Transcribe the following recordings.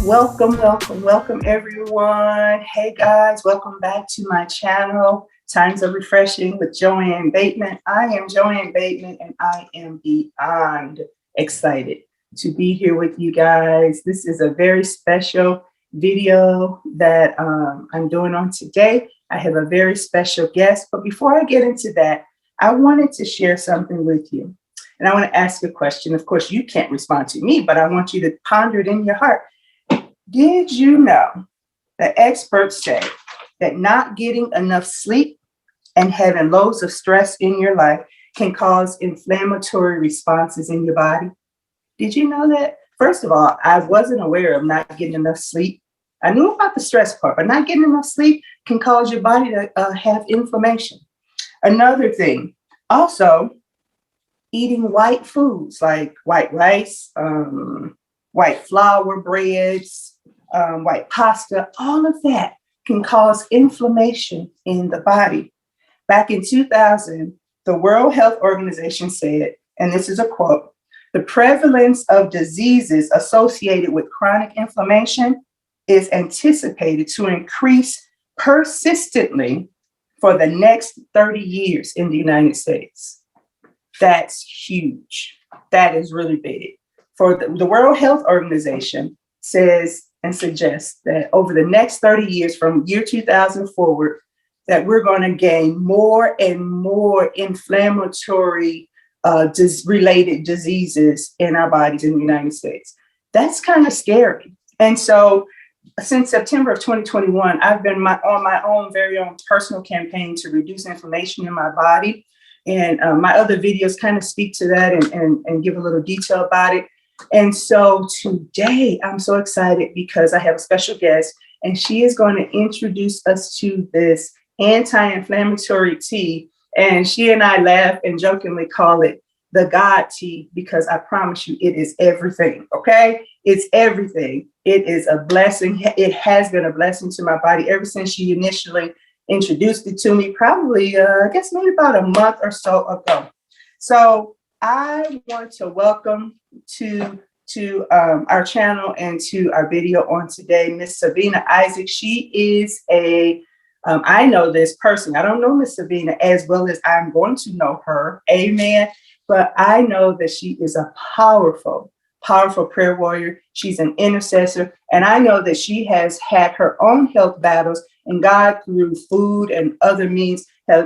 Welcome everyone. Hey guys, welcome back to my channel, Times of Refreshing with Joanne Bateman. I am Joanne Bateman and I am beyond excited to be here with you guys. This is a very special video that I'm doing on today. I have a very special guest, but before I get into that, I wanted to share something with you. And I want to ask a question. Of course, you can't respond to me, but I want you to ponder it in your heart. Did you know that experts say that not getting enough sleep and having loads of stress in your life can cause inflammatory responses in your body? Did you know that? First of all, I wasn't aware of not getting enough sleep. I knew about the stress part, but not getting enough sleep can cause your body to have inflammation. Another thing, also, eating white foods like white rice, white flour breads, white pasta, all of that can cause inflammation in the body. Back in 2000, the World Health Organization said, and this is a quote, "The prevalence of diseases associated with chronic inflammation is anticipated to increase persistently for the next 30 years in the United States." That's huge. That is really big. For the World Health Organization says and suggests that over the next 30 years from year 2000 forward, that we're going to gain more and more inflammatory related diseases in our bodies in the United States. That's kind of scary. And so since September of 2021, I've been on my own very own personal campaign to reduce inflammation in my body. And my other videos kind of speak to that and give a little detail about it. And so today I'm so excited because I have a special guest and she is going to introduce us to this anti-inflammatory tea. And she and I laugh and jokingly call it the God tea because I promise you it is everything. Okay. It's everything. It is a blessing. It has been a blessing to my body ever since she initially introduced it to me, probably, I guess maybe about a month or so ago. So I want to welcome to our channel and to our video on today, Miss Seivenna Isaac. She is I know this person. I don't know Miss Seivenna as well as I'm going to know her. Amen. But I know that she is a powerful prayer warrior. She's an intercessor. And I know that she has had her own health battles, and God, through food and other means,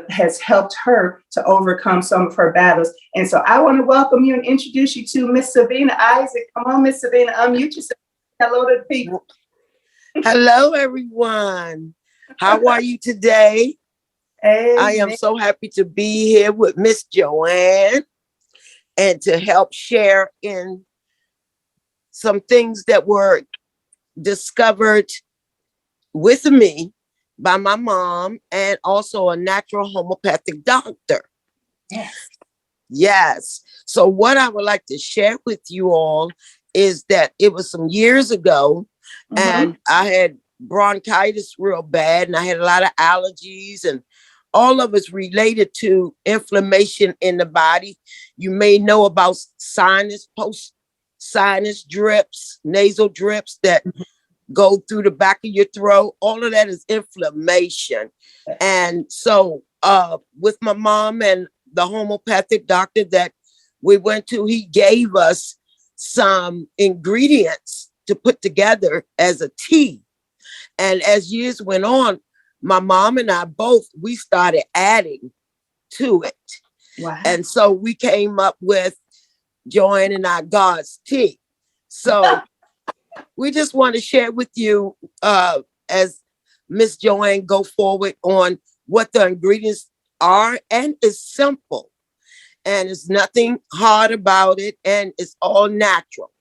has helped her to overcome some of her battles. And so I want to welcome you and introduce you to Miss Seivenna Isaac. Come on, Miss Seivenna, unmute yourself. Hello to the people. Hello, everyone. How are you today? Amen. I am so happy to be here with Miss Joanne and to help share in some things that were discovered with me by my mom and also a natural homeopathic doctor. Yes. So what I would like to share with you all is that it was some years ago and I had bronchitis real bad and I had a lot of allergies and all of it's related to inflammation in the body. You may know about post-sinus drips, nasal drips that go through the back of your throat. All of that is inflammation. And so with my mom and the homeopathic doctor that we went to, he gave us some ingredients to put together as a tea. And as years went on, my mom and I both, we started adding to it. Wow. And so we came up with Joanne and I God's tea. So we just want to share with you as Miss Joanne go forward on what the ingredients are. And it's simple. And it's nothing hard about it. And it's all natural.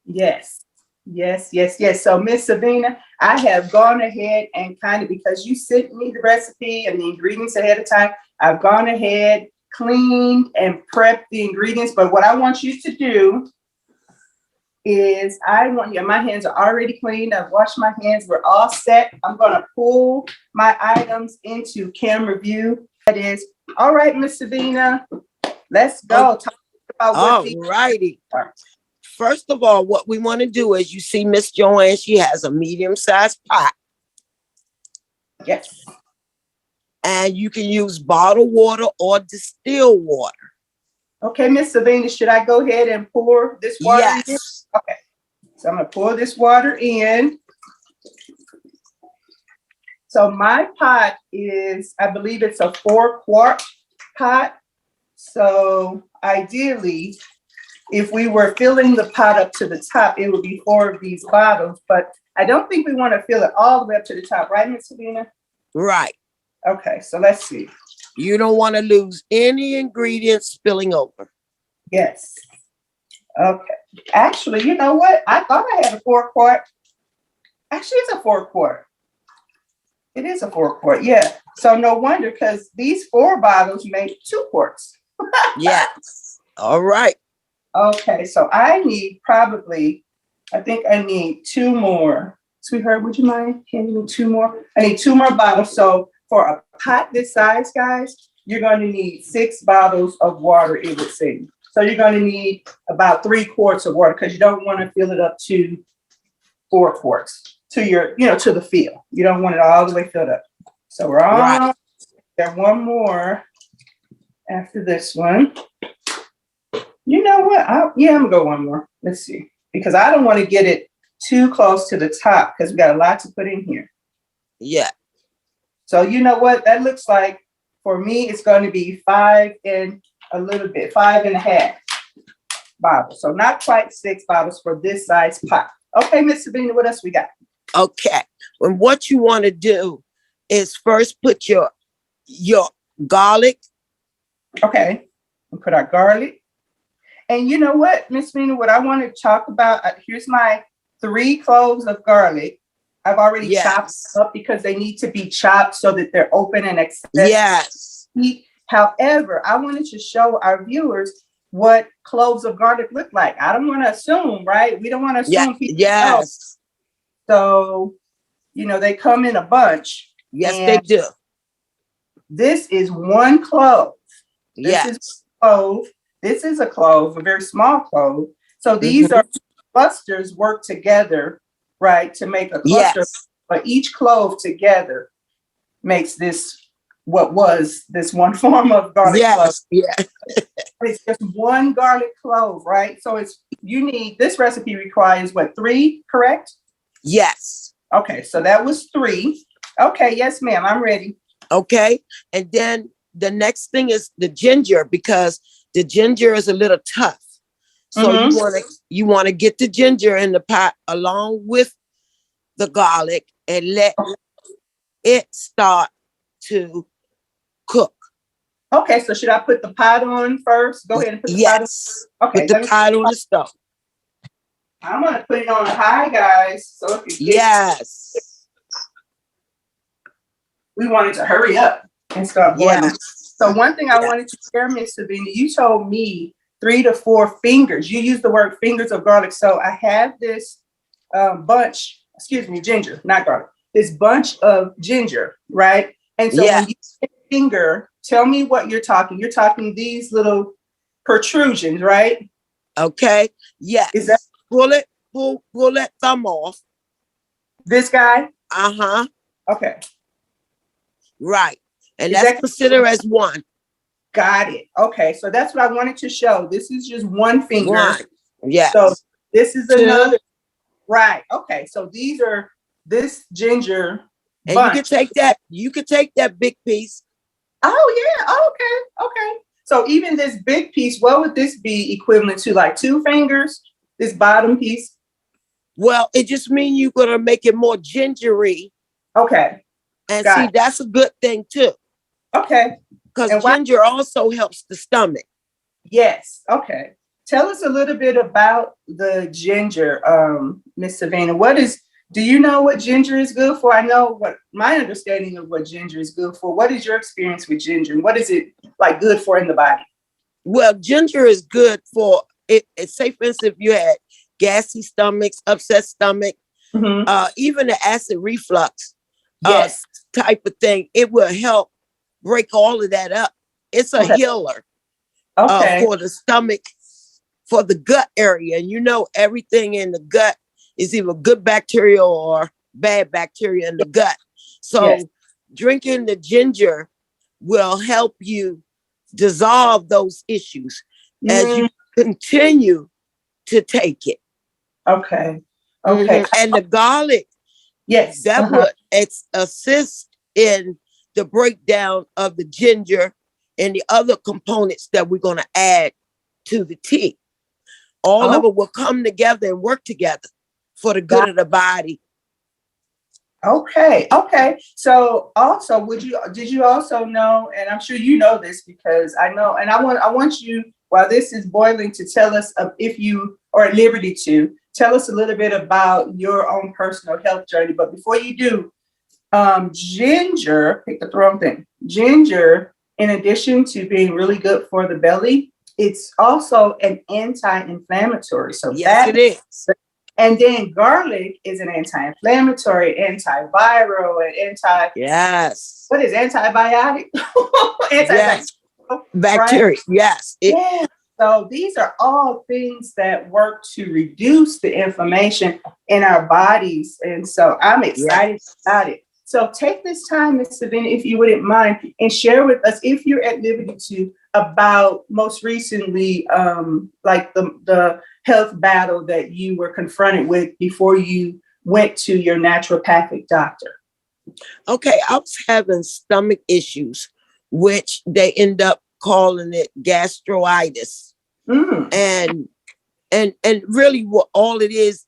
Yes. So Miss Seivenna, I have gone ahead and kind of, because you sent me the recipe and the ingredients ahead of time, I've gone ahead, cleaned and prepped the ingredients. But what I want you to do is my hands are already cleaned. I've washed my hands. We're all set. I'm going to pull my items into camera view. That is, all right, Miss Seivenna, let's go. Talk about what all righty. first of all, what we want to do is, you see Miss Joanne, she has a medium-sized pot. Yes. And you can use bottled water or distilled water. Okay, Miss Seivenna, should I go ahead and pour this water in? Yes. Okay. So I'm going to pour this water in. So my pot is, I believe it's a 4-quart pot. So ideally, if we were filling the pot up to the top, it would be 4 of these bottles. But I don't think we want to fill it all the way up to the top, right, Miss Seivenna? Right. Okay, so let's see. You don't want to lose any ingredients spilling over. Yes. Okay. Actually, you know what? I thought I had a 4-quart. Actually, it's a 4-quart. It is a 4-quart, yeah. So no wonder, because these 4 bottles make 2 quarts. Yes. All right. Okay, so I need probably, I think I need 2 more. Sweetheart, would you mind handing me 2 more? I need 2 more bottles. So for a pot this size, guys, you're going to need 6 bottles of water, it would seem. So you're going to need about 3 quarts of water, because you don't want to fill it up to 4 quarts to your, to the fill. You don't want it all the way filled up. So we're on. Right. Got 1 more after this one. You know what? I'm gonna go 1 more. Let's see, because I don't want to get it too close to the top, because we got a lot to put in here. Yeah. So you know what that looks like for me? It's going to be 5 and a little bit, 5.5 bottles. So not quite 6 bottles for this size pot. Okay, Miss Seivenna, what else we got? Okay. And what you want to do is first put your garlic. Okay. We'll put our garlic. And you know what, Miss Seivenna, what I want to talk about, here's my 3 cloves of garlic. I've already chopped up, because they need to be chopped so that they're open and accessible. Yes. However, I wanted to show our viewers what cloves of garlic look like. I don't want to assume, right? We don't want to assume people know. So, they come in a bunch. Yes, they do. This is 1 clove. Yes. This is a clove. This is a clove, a very small clove. So these are clusters work together, right, to make a cluster. Yes. But each clove together makes this, what was this 1 form of garlic clove. Yeah. It's just 1 garlic clove, right? So this recipe requires what, 3, correct? Yes. Okay, so that was 3. Okay, yes, ma'am, I'm ready. Okay, and then the next thing is the ginger, because the ginger is a little tough. So you want to get the ginger in the pot along with the garlic and let it start to cook. Okay, so should I put the pot on first? Go ahead and put the pot on. Okay, put the pot on the stove. I'm going to put it on high, guys. So if you we wanted to hurry up and start boiling. So one thing I wanted to share, Miss Seivenna, you told me 3 to 4 fingers. You used the word fingers of garlic. So I have this ginger, not garlic. This bunch of ginger, right? And so when you say finger, tell me what you're talking. You're talking these little protrusions, right? Okay. Yes. Is that pull that thumb off? This guy? Uh-huh. Okay. Right. And that's considered as 1. Got it. Okay. So that's what I wanted to show. This is just 1 finger. 1. Yeah. So this is 2. another. Right. Okay. So these are this ginger. And bunch. you can take that big piece. Oh, yeah. Oh, okay. So even this big piece, what would this be equivalent to? Like 2 fingers? This bottom piece? Well, it just means you're going to make it more gingery. Okay. And that's a good thing too. Okay. Because ginger also helps the stomach. Yes. Okay. Tell us a little bit about the ginger, Miss Seivenna. Do you know what ginger is good for? I know what my understanding of what ginger is good for. What is your experience with ginger? And what is it like good for in the body? Well, ginger is good for it. Say, for instance, if you had gassy stomachs, upset stomach, even the acid reflux type of thing, it will help break all of that up. It's a healer for the stomach for the gut area. And you know, everything in the gut is either good bacteria or bad bacteria in the gut. Yes. So drinking the ginger will help you dissolve those issues as you continue to take it. Okay. Okay. And the garlic, Yes. that would assist in the breakdown of the ginger and the other components that we're going to add to the tea. All of it will come together and work together for the good of the body. Okay. Okay. So also, did you also know, and I'm sure you know this because I know, and I want you, while this is boiling, to tell us if you are at liberty to tell us a little bit about your own personal health journey. But before you do, ginger, pick the wrong thing. Ginger, in addition to being really good for the belly, it's also an anti-inflammatory. So yes, it is. And then garlic is an anti-inflammatory, antiviral, and yes. What is antibiotic? Yes. Bacteria. Right? Yes. Yeah. So these are all things that work to reduce the inflammation in our bodies. And so I'm excited about it. So take this time, Ms. Seivenna, if you wouldn't mind, and share with us, if you're at liberty to, about most recently, like the health battle that you were confronted with before you went to your naturopathic doctor. Okay, I was having stomach issues, which they end up calling it gastritis. And really what all it is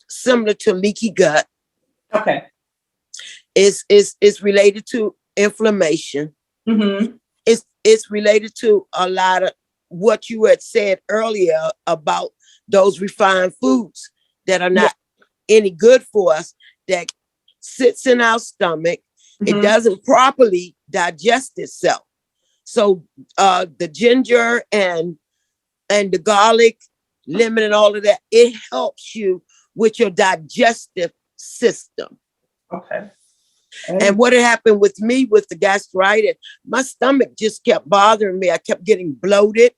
similar to leaky gut. Okay. It's related to inflammation. It's related to a lot of what you had said earlier about those refined foods that are not any good for us, that sits in our stomach. It doesn't properly digest itself. So the ginger and the garlic, lemon, and all of that, it helps you with your digestive system. Okay. And what had happened with me with the gastritis, my stomach just kept bothering me. I kept getting bloated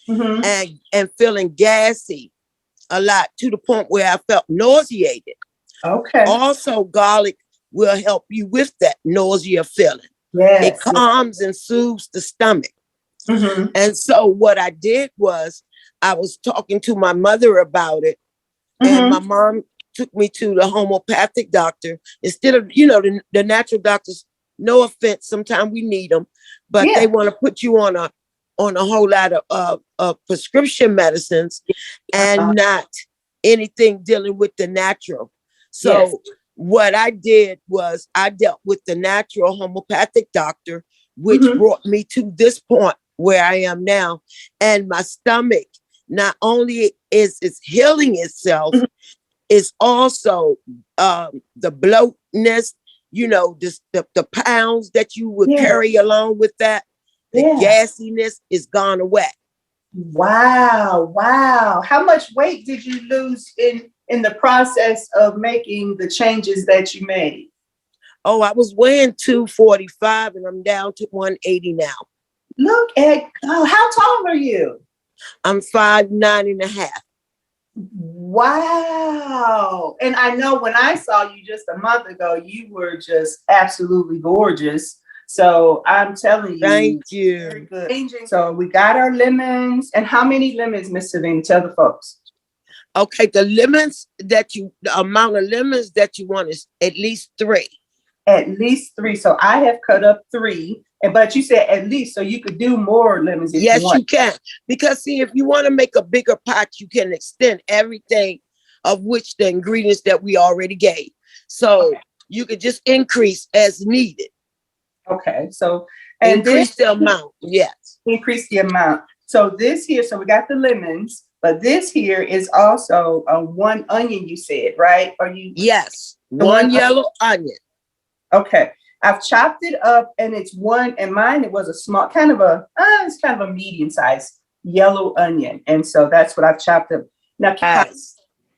and feeling gassy a lot, to the point where I felt nauseated. Okay. Also, garlic will help you with that nausea feeling. Yes. It calms and soothes the stomach. And so what I did was I was talking to my mother about it, and my mom took me to the homeopathic doctor instead of, the natural doctors. No offense, sometimes we need them, but they want to put you on a whole lot of prescription medicines and not anything dealing with the natural. So what I did was I dealt with the natural homeopathic doctor, which brought me to this point where I am now. And my stomach, not only is it's healing itself, it's also the bloatness, the pounds that you would carry along with that. The gassiness is gone away. Wow. Wow. How much weight did you lose in the process of making the changes that you made? Oh, I was weighing 245 and I'm down to 180 now. Look at, how tall are you? I'm 5'9.5". Wow. And I know when I saw you just a month ago, you were just absolutely gorgeous. So I'm telling you. Thank you. Very good. So we got our lemons. And how many lemons, Miss Seivenna? Tell the folks. Okay, the amount of lemons that you want is at least 3. At least 3. So I have cut up 3. But you said at least, so you could do more lemons if you want. Yes, you can. Because see, if you want to make a bigger pot, you can extend everything of which the ingredients that we already gave. So you could just increase as needed. Okay. So increase the amount. Yes. Increase the amount. So this here, so we got the lemons, but this here is also a 1 onion, you said, right? Yes. 1 yellow onion. Okay. I've chopped it up and it's 1, and mine, it was a small, it's kind of a medium sized yellow onion. And so that's what I've chopped up. Now,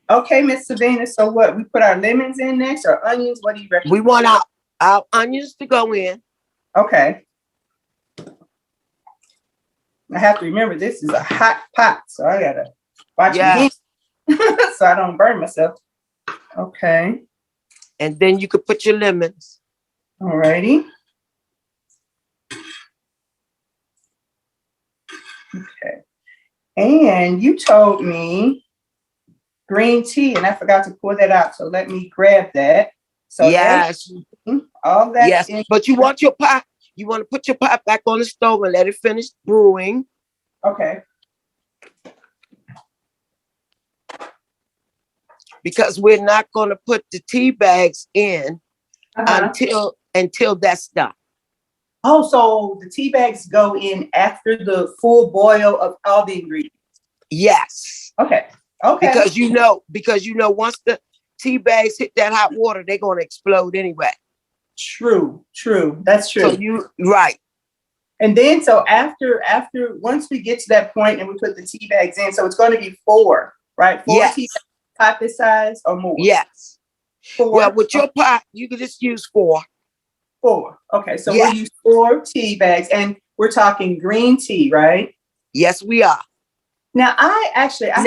okay, Miss Seivenna, so what? We put our lemons in next or onions? What do you recommend? We want our onions to go in. Okay. I have to remember this is a hot pot, so I gotta watch my Yeah. hands so I don't burn myself. Okay. And then you could put your lemons. Alrighty. Okay. And you told me green tea, and I forgot to pour that out. So let me grab that. So yes. All that. Yes. But you want your pot. You want to put your pot back on the stove and let it finish brewing. Okay. Because we're not going to put the tea bags in until that's done. Oh, so the tea bags go in after the full boil of all the ingredients. Yes. Okay. Okay. Because once the tea bags hit that hot water, they're going to explode anyway. True. That's true. So right. And then so after once we get to that point and we put the tea bags in, so it's going to be 4, right? 4 yes. tea bags, pot this size or more? Yes. 4. Well, with your pot, you can just use 4. 4. Okay, so we'll use 4 tea bags, and we're talking green tea, right? Yes, we are. Now,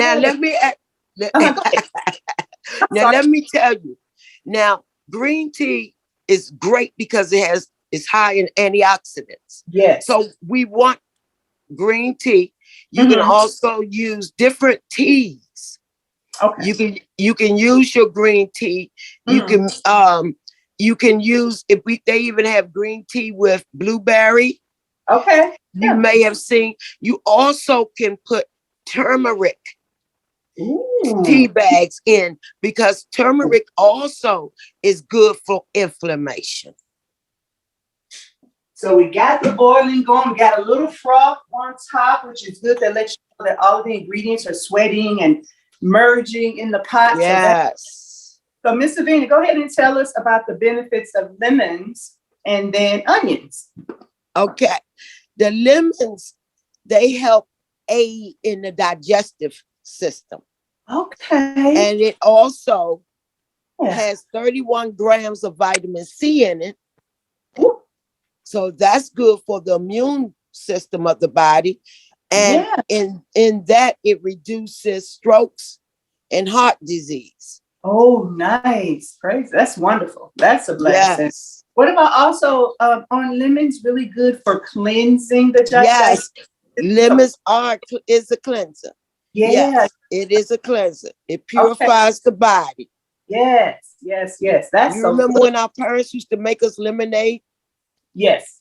let me tell you. Now, green tea is great because it's high in antioxidants. Yes. So we want green tea. You can also use different teas. Okay. You can use your green tea. You can use they even have green tea with blueberry. Okay. You may have seen. You also can put turmeric tea bags in because turmeric also is good for inflammation. So we got the boiling going. We got a little froth on top, which is good. That lets you know that all of the ingredients are sweating and merging in the pot. Yes. So Miss Seivenna, go ahead and tell us about the benefits of lemons and then onions. Okay. The lemons, they help aid in the digestive system. Okay. And it also has 31 grams of vitamin C in it. Ooh. So that's good for the immune system of the body. And in that, it reduces strokes and heart disease. Oh, nice. Praise. That's wonderful. That's a blessing. Yes. What about also on lemons? Really good for cleansing the digestion. Yes. Lemons is a cleanser. Yeah. Yes, it is a cleanser. It purifies the body. Yes. That's you remember when our parents used to make us lemonade? Yes.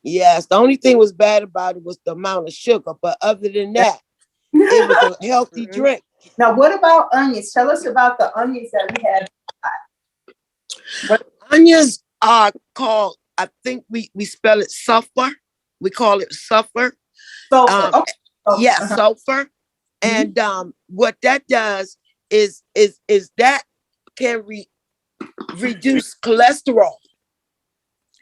Yes. The only thing was bad about it was the amount of sugar, but other than that, it was a healthy drink. Now, what about onions? Tell us about the onions that we have. Onions are called, I think we spell it sulfur. We call it sulfur. Sulfur. Sulfur. And what that does is that can reduce cholesterol.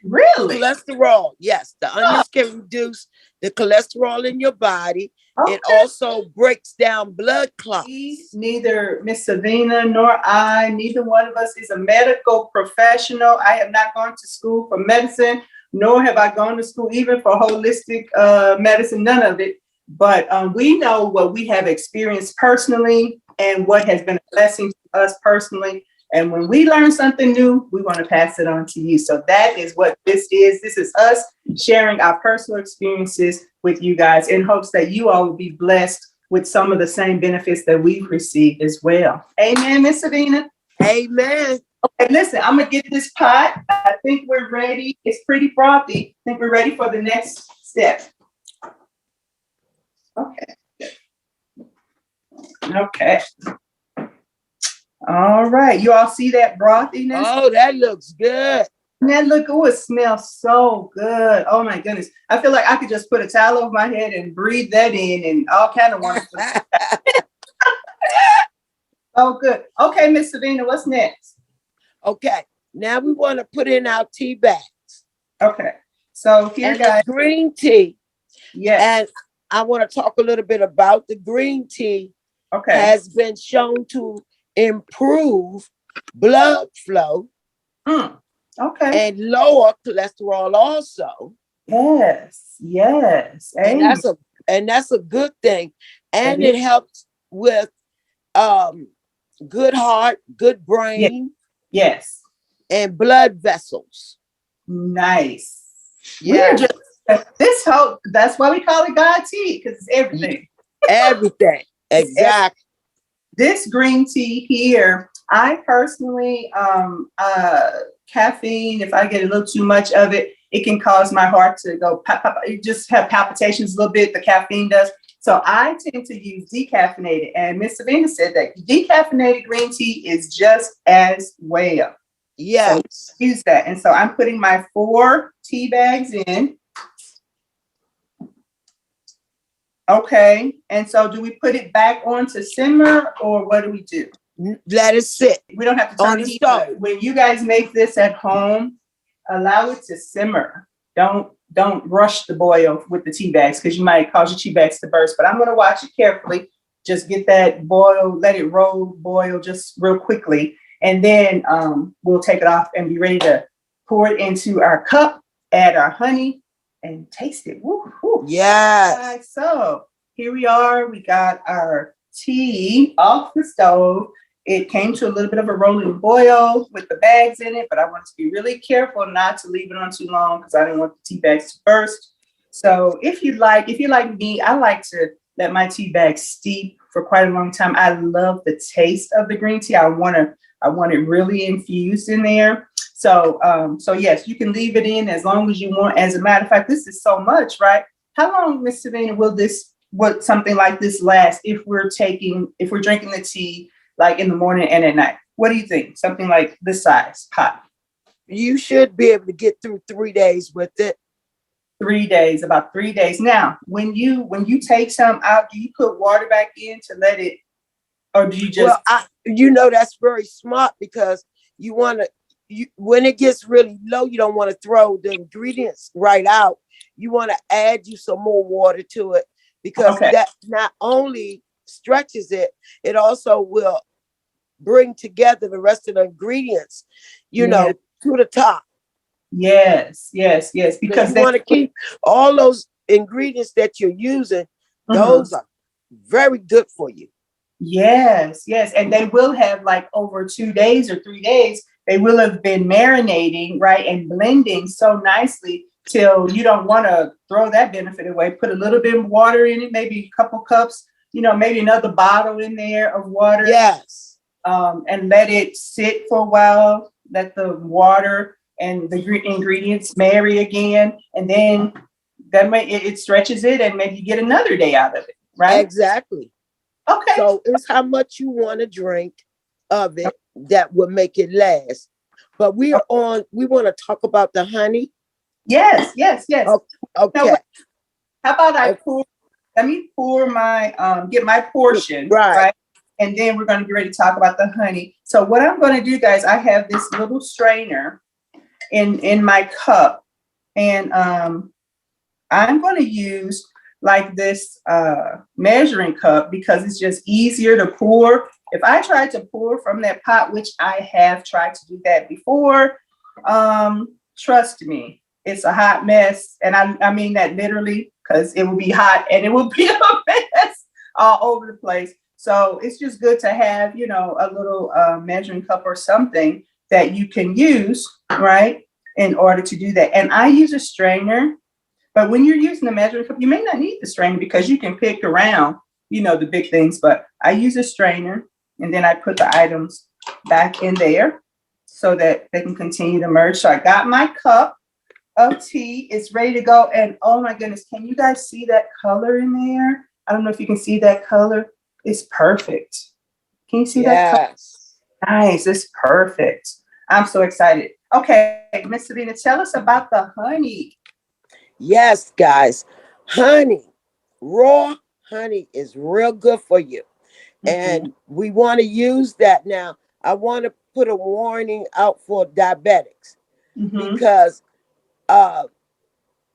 Really? Cholesterol, yes. The onions can reduce the cholesterol in your body. Okay. It also breaks down blood clots. Neither Miss Seivenna nor I, neither one of us is a medical professional. I have not gone to school for medicine, nor have I gone to school even for holistic medicine, none of it. But we know what we have experienced personally and what has been a blessing to us personally. And when we learn something new, we want to pass it on to you. So that is what this is. This is us sharing our personal experiences with you guys in hopes that you all will be blessed with some of the same benefits that we've received as well. Amen, Miss Seivenna? Amen. Okay, listen, I'm going to get this pot. I think we're ready. It's pretty frothy. I think we're ready for the next step. Okay. All right. You all see that brothiness? Oh, that looks good. Man, look, it smells so good. Oh my goodness. I feel like I could just put a towel over my head and breathe that in and all kind of wonderful stuff. Oh, good. Okay, Miss Seivenna, what's next? Okay. Now we want to put in our tea bags. Okay. So here, guys. Green tea. Yes. And I want to talk a little bit about the green tea. Okay. Has been shown to improve blood flow. Okay. And lower cholesterol also. Yes. And and that's a good thing. That And is. it helps with um good heart, good Yes. brain, Yes. and blood vessels. Nice. We are Yeah, just this whole. That's why we call it God tea because it's everything. everything. It's everything. Exactly. This green tea here, I personally, caffeine, if I get a little too much of it, it can cause my heart to go pop, pop, it just have palpitations a little bit, the caffeine does. So I tend to use decaffeinated. And Miss Seivenna said that decaffeinated green tea is just as well. So Yes. use that. And so I'm putting my 4 tea bags in. Okay. And so do we put it back on to simmer or what do we do? Let it sit We don't have to turn on the the heat on. stove. When you guys make this at home, allow it to simmer. Don't rush the boil with the tea bags because you might cause your tea bags to burst. But I'm going to watch it carefully. Just get that boil, let it boil just real quickly. And then we'll take it off and be ready to pour it into our cup, add our honey, and taste it. Woo, woo. Yes. So here we are. We got our tea off the stove. It came to a little bit of a rolling boil with the bags in it, but I wanted to be really careful not to leave it on too long because I didn't want the tea bags to burst. So if you're like me, I like to let my tea bags steep for quite a long time. I love the taste of the green tea. I want it really infused in there. So yes, you can leave it in as long as you want. As a matter of fact, this is so much, right? How long, Miss Seivenna, will something like this last if we're drinking the tea like in the morning and at night? What do you think? Something like this size pot. You should be able to get through 3 days with it. 3 days, about 3 days. Now, when you take some out, do you put water back in to let it, or do you just? Well, that's very smart because you want to. When it gets really low, you don't want to throw the ingredients right out. You want to add you some more water to it because Okay. that not only stretches it, it also will bring together the rest of the ingredients, Yeah. to the top. Yes. Because Because you want to keep all those ingredients that you're using. Those are very good for you. Yes, and they will have like over 2 days or 3 days. They will have been marinating, right, and blending so nicely till you don't want to throw that benefit away. Put a little bit of water in it, maybe a couple cups, maybe another bottle in there of water. Yes. And let it sit for a while. Let the water and the ingredients marry again, and then it stretches it, and maybe you get another day out of it, right? Exactly. Okay. So it's how much you want to drink of it that will make it last. But we want to talk about the honey. Yes. Okay. Now, how about let me pour get my portion, right? And then we're going to get ready to talk about the honey. So what I'm going to do, guys, I have this little strainer in my cup, and I'm going to use like this measuring cup because it's just easier to pour. If I tried to pour from that pot, which I have tried to do that before, trust me, it's a hot mess. And I mean that literally because it will be hot and it will be a mess all over the place. So it's just good to have, a little measuring cup or something that you can use, right, in order to do that. And I use a strainer. But when you're using a measuring cup, you may not need the strainer because you can pick around, the big things. But I use a strainer and then I put the items back in there so that they can continue to merge. So I got my cup of tea. It's ready to go. And oh my goodness, can you guys see that color in there? I don't know if you can see that color. It's perfect. Can you see that color? Nice. It's perfect. I'm so excited. Okay, Miss Seivenna, tell us about the honey. Yes, guys. Honey, raw honey is real good for you. And we want to use that now. I want to put a warning out for diabetics because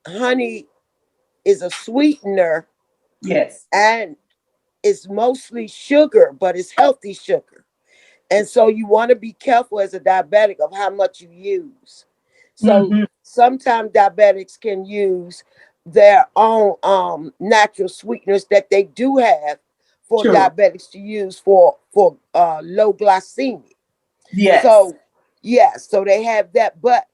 honey is a sweetener. Yes. And it's mostly sugar, but it's healthy sugar. And so you want to be careful as a diabetic of how much you use. So sometimes diabetics can use their own natural sweeteners that they do have for True. diabetics to use for low glycemia. Yes. So yeah, so they have that, but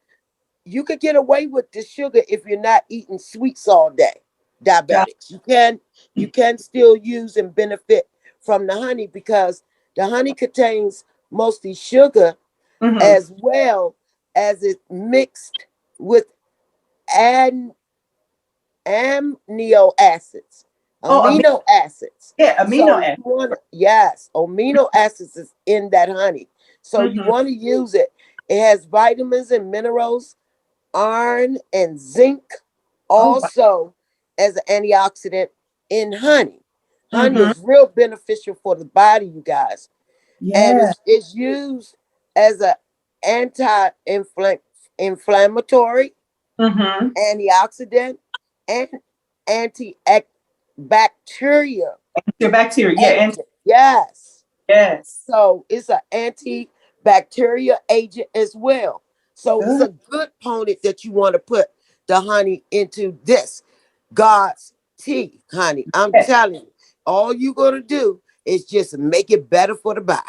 you could get away with the sugar if you're not eating sweets all day. Got Diabetics, you can still use and benefit from the honey because the honey contains mostly sugar mm-hmm. as well as it's mixed with an amino acids, Oh, amino acids. yeah, amino So acid. you want to, yes, amino acids is in that honey. So you Mm-hmm. want to use it. It has vitamins and minerals, iron and zinc, Oh, wow. also as an antioxidant in honey. Honey Mm-hmm. is real beneficial for the body, you guys, and Yeah. it's used as a anti-inflammatory, Mm-hmm. antioxidant, and antibacterial Your bacteria. Yeah. And agent. Yes. yes. So it's an antibacterial agent as well. So it's Good. a good component that you want to put the honey into this God's tea, honey. I'm Yeah. telling you, all you gonna do is just make it better for the body.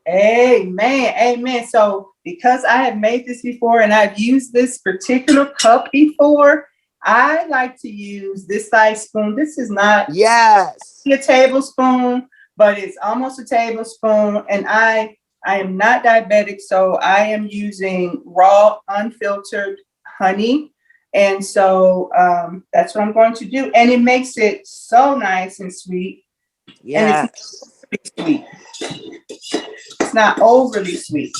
Amen. Amen. So because I have made this before and I've used this particular cup before, I like to use this size spoon. This is not Yes. a tablespoon, but it's almost a tablespoon. And I am not diabetic, so I am using raw, unfiltered honey. And so that's what I'm going to do. And it makes it so nice and sweet. And it's not Yes. sweet. It's not overly sweet.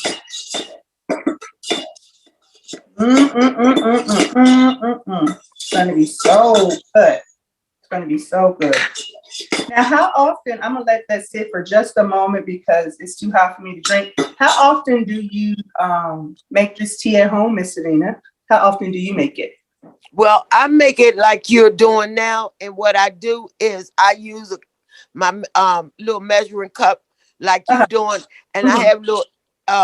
It's gonna be so good. It's gonna be so good. Now, how often, I'm gonna let that sit for just a moment because it's too hot for me to drink. How often do you make this tea at home, Miss Seivenna? How often do you make it? Well, I make it like you're doing now, and what I do is I use my little measuring cup like you Uh-huh. doing, and I Mhm. have little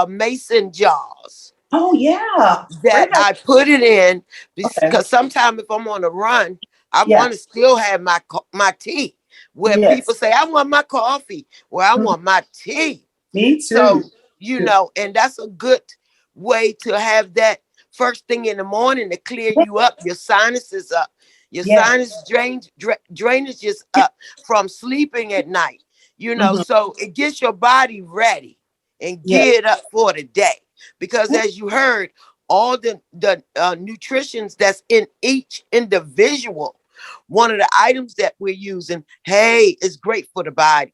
mason jars Oh yeah. that Great idea. I put it in Okay. because sometimes if I'm on a run, I Yeah. want to still have my tea. Where people Yes. say I want my coffee, where I Mhm. want my tea. Me So, too. Too. and that's a good way to have that first thing in the morning to clear you up, your sinuses up, your Yes. drainage is up from sleeping at night, Mhm. so it gets your body ready and Yes. geared up for the day. Because as you heard, all the nutritions that's in each individual, one of the items that we're using, hey, is great for the body.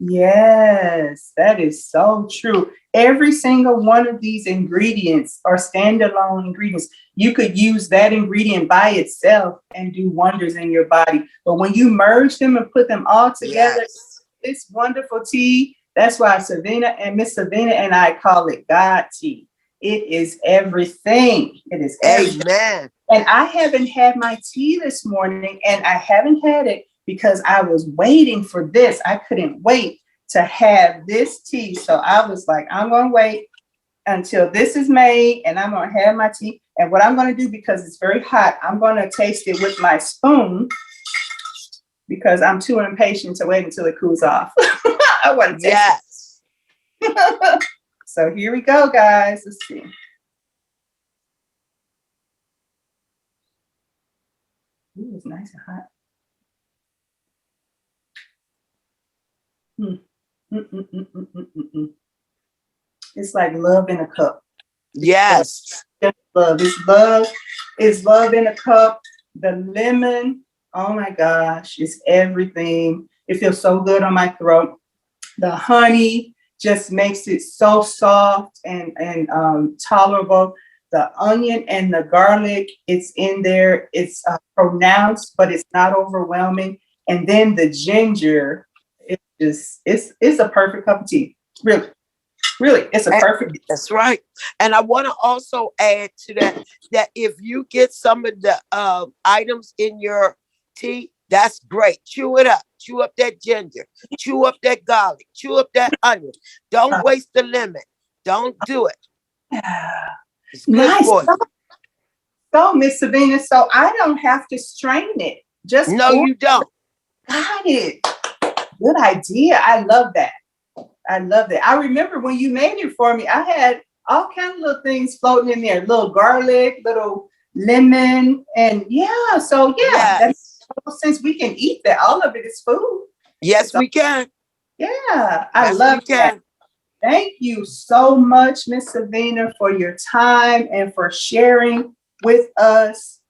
Yes, that is so true. Every single one of these ingredients are standalone ingredients. You could use that ingredient by itself and do wonders in your body. But when you merge them and put them all together, Yes. it's wonderful tea. That's why Seivenna and Miss Seivenna and I call it God tea. It is everything. It is everything. Amen. And I haven't had my tea this morning, and I haven't had it because I was waiting for this. I couldn't wait to have this tea. So I was like, I'm going to wait until this is made and I'm going to have my tea. And what I'm going to do, because it's very hot, I'm going to taste it with my spoon because I'm too impatient to wait until it cools off. I want to taste Yes. it. So here we go, guys. Let's see. Ooh, it's nice and hot. Mm, mm, mm, mm, mm, mm, mm, mm. It's like love in a cup. Yes. Just love. It's love. It's love in a cup. The lemon. Oh my gosh, it's everything. It feels so good on my throat. The honey just makes it so soft and tolerable. The onion and the garlic, it's in there. It's pronounced, but it's not overwhelming. And then the ginger, it's a perfect cup of tea. Really, really, it's a And perfect. that's right. And I want to also add to that if you get some of the items in your tea, that's great. Chew it up. Chew up that ginger. Chew up that garlic. Chew up that onion. Don't Uh, waste the lemon. Don't do it. It's good nice. for you. So, Miss Seivenna, so I don't have to strain it. Just No, pour. you don't. Got it. Good idea. I love that. I love that. I remember when you made it for me, I had all kinds of little things floating in there, little garlic, little lemon, and yeah. So yeah, Yes. since we can eat that, all of it is food. Yes, So we can. yeah, I Yes, love we that. can. Thank you so much, Miss Seivenna, for your time and for sharing with us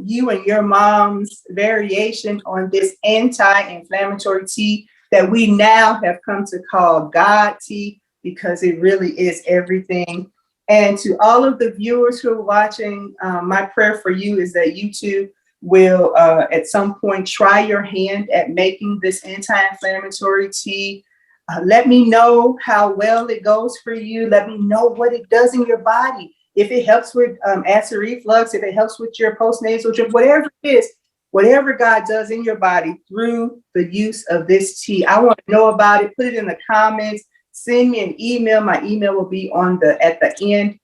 you and your mom's variation on this anti-inflammatory tea that we now have come to call God tea, because it really is everything. And to all of the viewers who are watching, my prayer for you is that you too will at some point try your hand at making this anti-inflammatory tea. Let me know how well it goes for you. Let me know what it does in your body. If it helps with acid reflux, if it helps with your postnasal drip, whatever it is, whatever God does in your body through the use of this tea. I want to know about it. Put it in the comments. Send me an email. My email will be at the end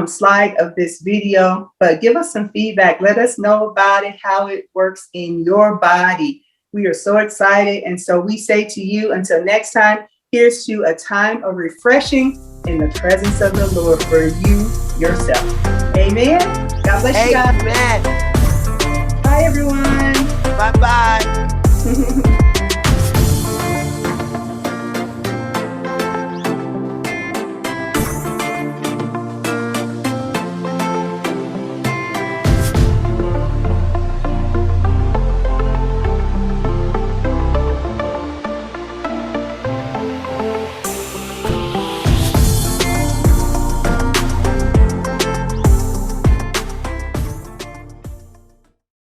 slide of this video. But give us some feedback. Let us know about it, how it works in your body. We are so excited. And so we say to you, until next time, here's to a time of refreshing in the presence of the Lord for you yourself. Amen. God bless you guys. Amen.